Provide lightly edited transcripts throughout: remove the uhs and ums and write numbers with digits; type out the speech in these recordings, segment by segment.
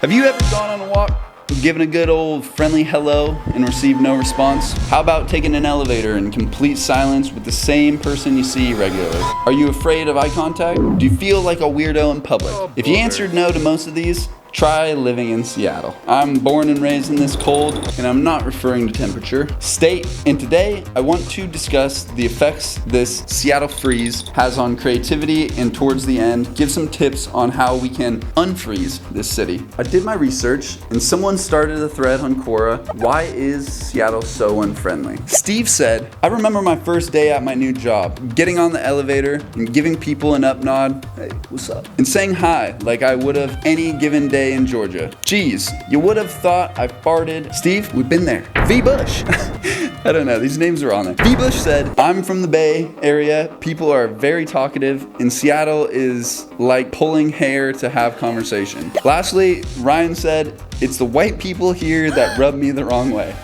Have you ever gone on a walk, given a good old friendly hello and received no response? How about taking an elevator in complete silence with the same person you see regularly? Are you afraid of eye contact? Do you feel like a weirdo in public? If you answered no to most of these, try living in Seattle. I'm born and raised in this cold, and I'm not referring to temperature, state, and today I want to discuss the effects this Seattle freeze has on creativity, and towards the end, give some tips on how we can unfreeze this city. I did my research, and someone started a thread on Quora, why is Seattle so unfriendly? Steve said, I remember my first day at my new job, getting on the elevator and giving people an up nod, hey, what's up? And saying hi, like I would have any given day in Georgia. Geez, you would have thought I farted. Steve, we've been there. V. Bush. I don't know, these names are on there. V. Bush said, I'm from the Bay Area. People are very talkative, and Seattle is like pulling hair to have conversation. Lastly, Ryan said, it's the white people here that rub me the wrong way.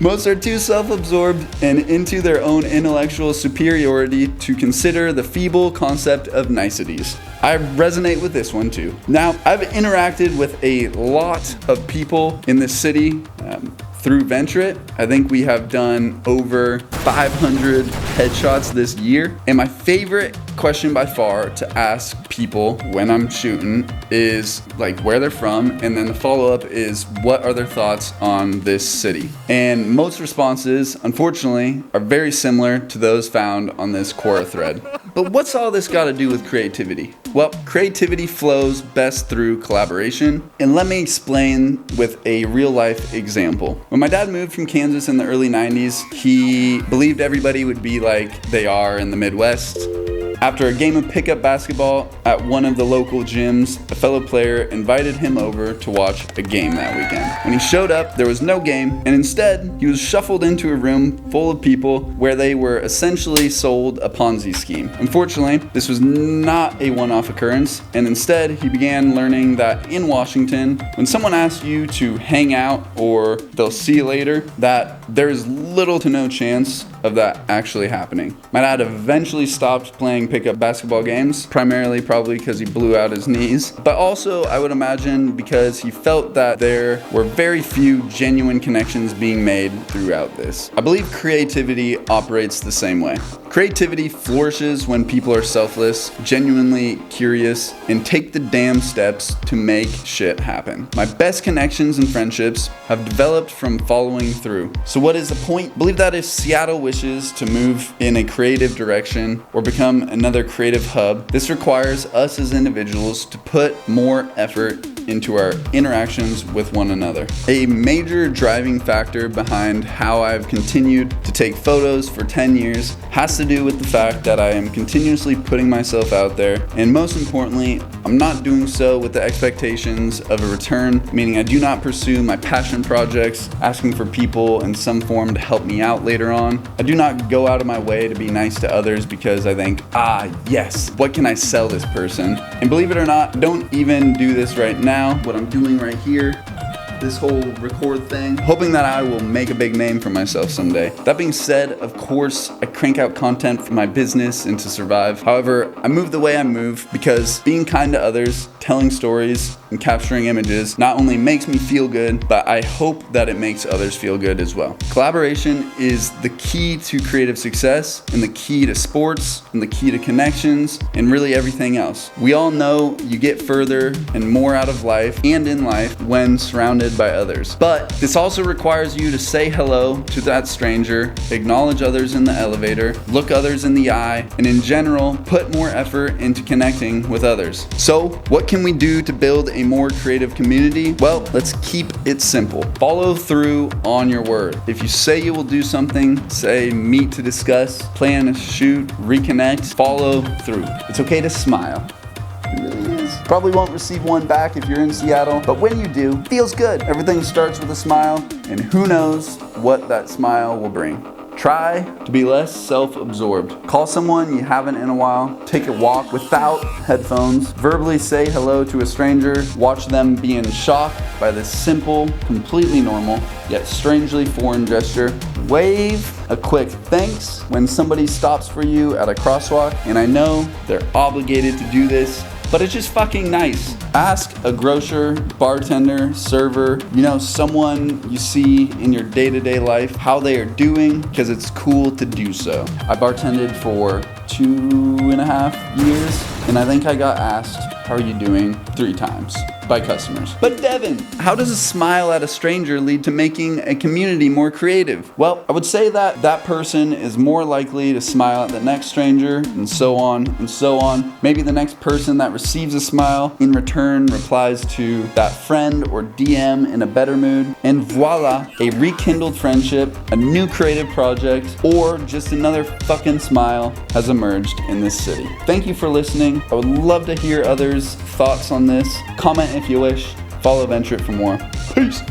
Most are too self-absorbed and into their own intellectual superiority to consider the feeble concept of niceties. I resonate with this one too. Now, I've interacted with a lot of people in this city through Ventrait. I think we have done over 500 headshots this year. And my favorite question by far to ask people when I'm shooting is like where they're from, and then the follow-up is what are their thoughts on this city. And most responses, unfortunately, are very similar to those found on this Quora thread. But what's all this got to do with creativity? Well, creativity flows best through collaboration, and let me explain with a real-life example. When my dad moved from Kansas in the early 90s, he believed everybody would be like they are in the Midwest. After a game of pickup basketball at one of the local gyms, a fellow player invited him over to watch a game that weekend. When he showed up, there was no game, and instead, he was shuffled into a room full of people where they were essentially sold a Ponzi scheme. Unfortunately, this was not a one-off occurrence, and instead, he began learning that in Washington, when someone asks you to hang out or they'll see you later, that there's little to no chance of that actually happening. My dad eventually stopped playing pickup basketball games, primarily probably because he blew out his knees, but also I would imagine because he felt that there were very few genuine connections being made throughout this. I believe creativity operates the same way. Creativity flourishes when people are selfless, genuinely curious, and take the damn steps to make shit happen. My best connections and friendships have developed from following through. So what is the point? I believe that if Seattle wishes to move in a creative direction or become another creative hub, this requires us as individuals to put more effort into our interactions with one another. A major driving factor behind how I've continued to take photos for 10 years has to do with the fact that I am continuously putting myself out there, and most importantly, I'm not doing so with the expectations of a return, meaning I do not pursue my passion projects asking for people in some form to help me out later on. I do not go out of my way to be nice to others because I think, yes, what can I sell this person? And believe it or not, I don't even do this right now. What I'm doing right here, this whole record thing, hoping that I will make a big name for myself someday. That being said, of course, I crank out content for my business and to survive. However, I move the way I move because being kind to others, telling stories, and capturing images not only makes me feel good, but I hope that it makes others feel good as well. Collaboration is the key to creative success, and the key to sports, and the key to connections, and really everything else. We all know you get further and more out of life and in life when surrounded by others. But this also requires you to say hello to that stranger, acknowledge others in the elevator, look others in the eye, and in general, put more effort into connecting with others. So, what can we do to build a more creative community? Well, let's keep it simple. Follow through on your word. If you say you will do something, say meet to discuss, plan a shoot, reconnect, follow through. It's okay to smile. It really is. Probably won't receive one back if you're in Seattle, but when you do, it feels good. Everything starts with a smile, and who knows what that smile will bring. Try to be less self-absorbed. Call someone you haven't in a while. Take a walk without headphones. Verbally say hello to a stranger. Watch them be in shock by this simple, completely normal, yet strangely foreign gesture. Wave a quick thanks when somebody stops for you at a crosswalk. And I know they're obligated to do this, but it's just fucking nice. Ask a grocer, bartender, server, someone you see in your day-to-day life, how they are doing, because it's cool to do so. I bartended for 2.5 years, and I think I got asked, "How are you doing?" 3 times by customers. But Devin, how does a smile at a stranger lead to making a community more creative? Well, I would say that that person is more likely to smile at the next stranger, and so on and so on. Maybe the next person that receives a smile in return replies to that friend or DM in a better mood, and voila, a rekindled friendship, a new creative project, or just another fucking smile has emerged in this city. Thank you for listening. I would love to hear others' thoughts on this. Comment if you wish. Follow Ventrait for more. Peace.